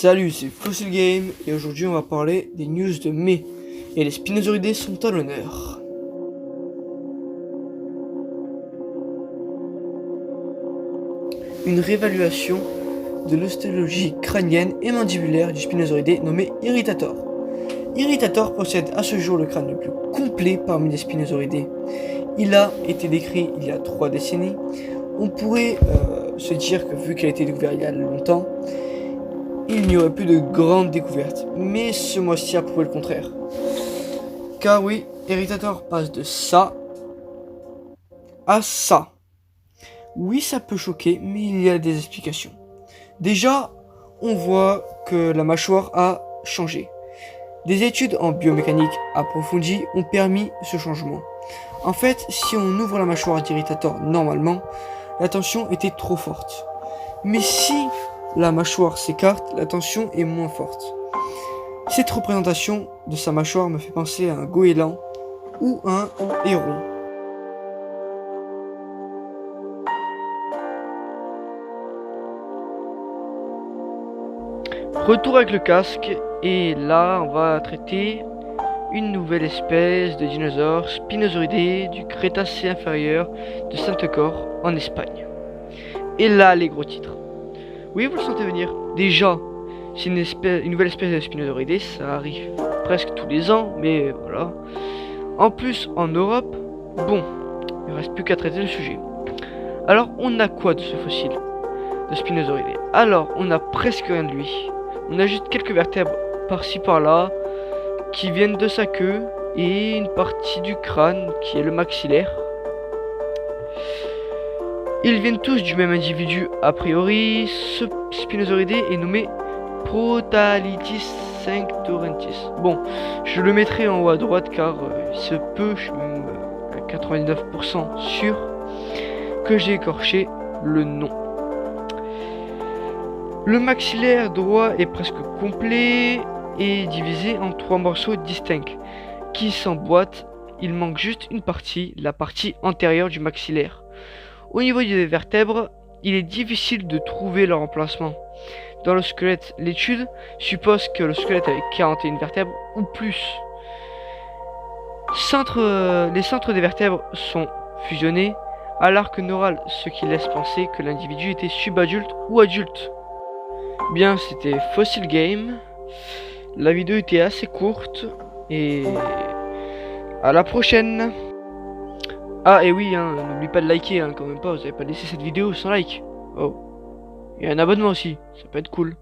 Salut, c'est Fossil Game et aujourd'hui on va parler des news de mai et les spinosauridés sont à l'honneur. Une réévaluation de l'ostéologie crânienne et mandibulaire du spinosauridé nommé Irritator. Irritator possède à ce jour le crâne le plus complet parmi les spinosauridés. Il a été décrit il y a 3 décennies. On pourrait se dire que vu qu'il a été découvert il y a longtemps, il n'y aurait plus de grandes découvertes, mais ce mois-ci a prouvé le contraire. Car oui, Irritator passe de ça à ça. Oui, ça peut choquer, mais il y a des explications. Déjà, on voit que la mâchoire a changé. Des études en biomécanique approfondies ont permis ce changement. En fait, si on ouvre la mâchoire d'Irritator normalement, la tension était trop forte. Mais si la mâchoire s'écarte, la tension est moins forte. Cette représentation de sa mâchoire me fait penser à un goéland ou un héron. Retour avec le casque, et là on va traiter une nouvelle espèce de dinosaure spinosauridé du Crétacé inférieur de Sainte-Corps en Espagne. Et là les gros titres. Oui, vous le sentez venir. Déjà, c'est une nouvelle espèce de spinosauridé, ça arrive presque tous les ans, mais voilà. En plus, en Europe, bon, il ne reste plus qu'à traiter le sujet. Alors, on a quoi de ce fossile de spinosauridé? Alors, on a presque rien de lui. On a juste quelques vertèbres par-ci par-là qui viennent de sa queue et une partie du crâne qui est le maxillaire. Ils viennent tous du même individu a priori. Ce spinosauridé est nommé Prothalitis cinctorensis. Bon, je le mettrai en haut à droite car il se peut, je suis même à 99% sûr que j'ai écorché le nom. Le maxillaire droit est presque complet et divisé en 3 morceaux distincts qui s'emboîtent. Il manque juste une partie, la partie antérieure du maxillaire. Au niveau des vertèbres, il est difficile de trouver leur emplacement. Dans le squelette, l'étude suppose que le squelette avait 41 vertèbres ou plus. Les centres des vertèbres sont fusionnés à l'arc neural, ce qui laisse penser que l'individu était subadulte ou adulte. Bien, c'était Fossil Game. La vidéo était assez courte et à la prochaine. Ah et oui, hein, n'oublie pas de liker, hein, quand même pas, vous avez pas laissé cette vidéo sans like. Oh, et un abonnement aussi, ça peut être cool.